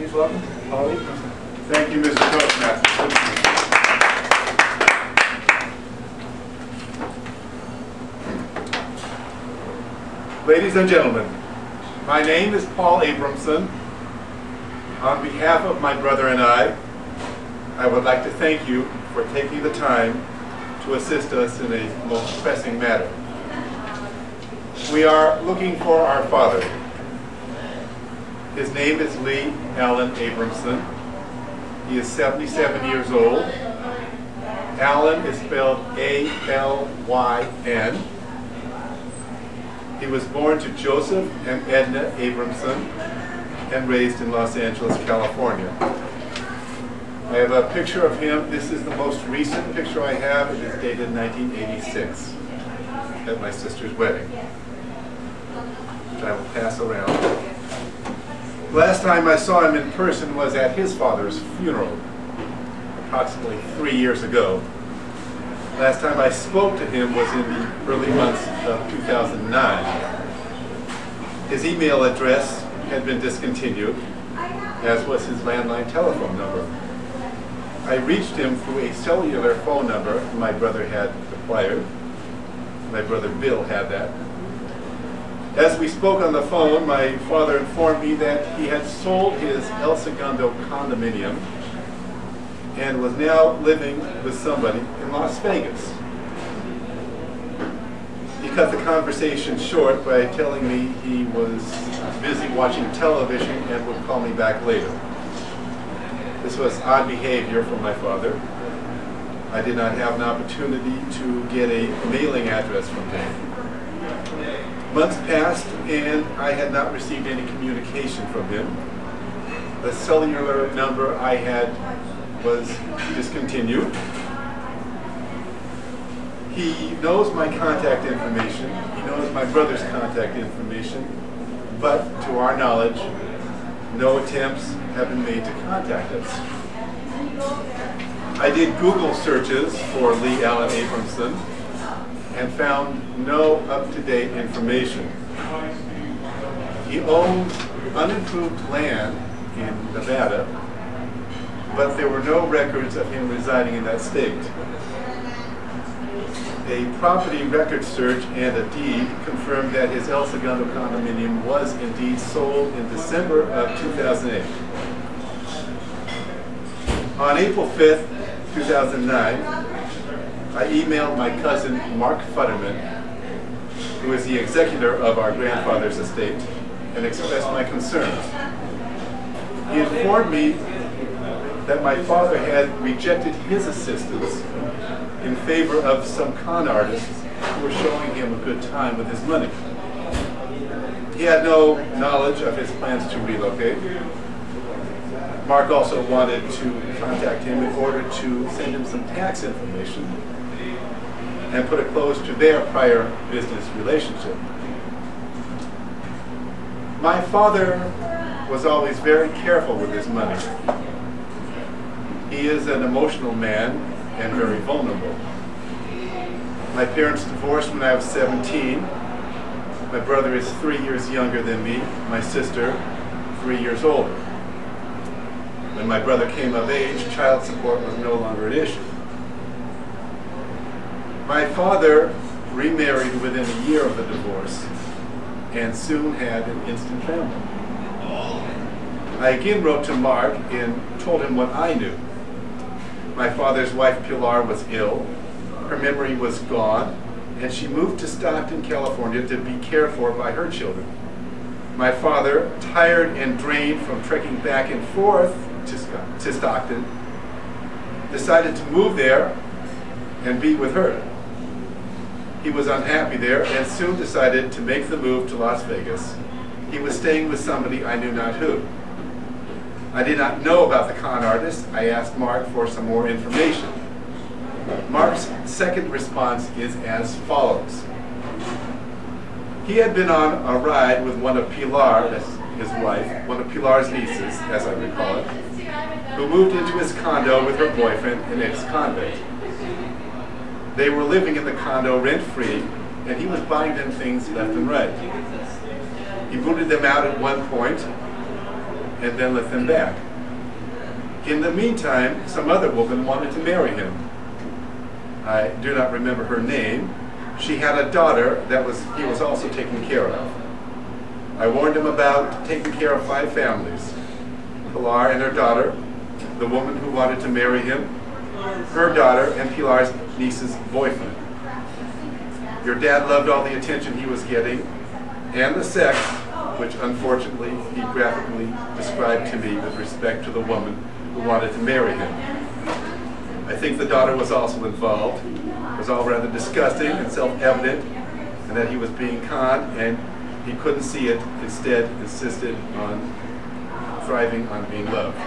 Please welcome Paul Abramson. Thank you, Mr. Toastmaster. Ladies and gentlemen, my name is Paul Abramson. On behalf of my brother and I would like to thank you for taking the time to assist us in a most pressing matter. We are looking for our father. His name is Lee Alyn Abramson. He is 77 years old. Alyn is spelled A-L-Y-N. He was born to Joseph and Edna Abramson and raised in Los Angeles, California. I have a picture of him. This is the most recent picture I have. It is dated 1986 at my sister's wedding, which I will pass around. Last time I saw him in person was at his father's funeral, approximately 3 years ago. Last time I spoke to him was in the early months of 2009. His email address had been discontinued, as was his landline telephone number. I reached him through a cellular phone number my brother had acquired. My brother Bill had that. As we spoke on the phone, my father informed me that he had sold his El Segundo condominium and was now living with somebody in Las Vegas. He cut the conversation short by telling me he was busy watching television and would call me back later. This was odd behavior from my father. I did not have an opportunity to get a mailing address from him. Months passed and I had not received any communication from him. The cellular number I had was discontinued. He knows my contact information. He knows my brother's contact information, but to our knowledge, no attempts have been made to contact us. I did Google searches for Lee Alyn Abramson and found no up-to-date information. He owns unimproved land in Nevada, but there were no records of him residing in that state. A property record search and a deed confirmed that his El Segundo condominium was indeed sold in December of 2008. On April 5th, 2009, I emailed my cousin Mark Futterman, who is the executor of our grandfather's estate, and expressed my concerns. He informed me that my father had rejected his assistance in favor of some con artists who were showing him a good time with his money. He had no knowledge of his plans to relocate. Mark also wanted to contact him in order to send him some tax information and put a close to their prior business relationship. My father was always very careful with his money. He is an emotional man and very vulnerable. My parents divorced when I was 17. My brother is 3 years younger than me, my sister 3 years older. When my brother came of age, child support was no longer an issue. My father remarried within a year of the divorce and soon had an instant family. I again wrote to Mark and told him what I knew. My father's wife Pilar was ill, her memory was gone, and she moved to Stockton, California to be cared for by her children. My father, tired and drained from trekking back and forth to Stockton, decided to move there and be with her. He was unhappy there and soon decided to make the move to Las Vegas. He was staying with somebody I knew not who. I did not know about the con artist. I asked Mark for some more information. Mark's second response is as follows. He had been on a ride with one of Pilar, that's his wife, one of Pilar's nieces, as I recall it, who moved into his condo with her boyfriend, an ex-convict. They were living in the condo rent-free, and he was buying them things left and right. He booted them out at one point, and then let them back. In the meantime, some other woman wanted to marry him. I do not remember her name. She had a daughter that he was also taking care of. I warned him about taking care of 5 families. Pilar and her daughter, the woman who wanted to marry him, her daughter, and Pilar's niece's boyfriend. Your dad loved all the attention he was getting, and the sex, which unfortunately he graphically described to me with respect to the woman who wanted to marry him. I think the daughter was also involved. It was all rather disgusting and self-evident, and that he was being conned, and he couldn't see it, instead insisted on thriving on being loved.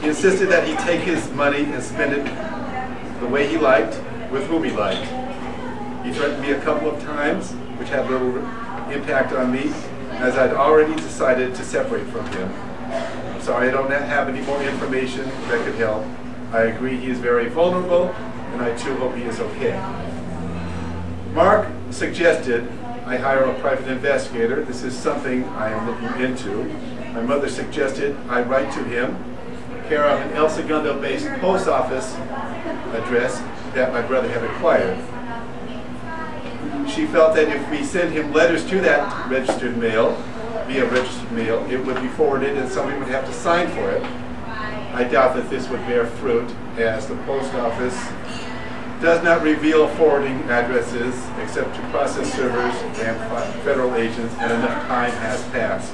He insisted that he take his money and spend it the way he liked, with whom he liked. He threatened me a couple of times, which had little impact on me, as I'd already decided to separate from him. I'm sorry I don't have any more information that could help. I agree he is very vulnerable, and I too hope he is okay. Mark suggested I hire a private investigator. This is something I am looking into. My mother suggested I write to him, care of an El Segundo-based post office address that my brother had acquired. She felt that if we send him letters to that registered mail, via registered mail, it would be forwarded and somebody would have to sign for it. I doubt that this would bear fruit, as the post office does not reveal forwarding addresses except to process servers and federal agents, and enough time has passed.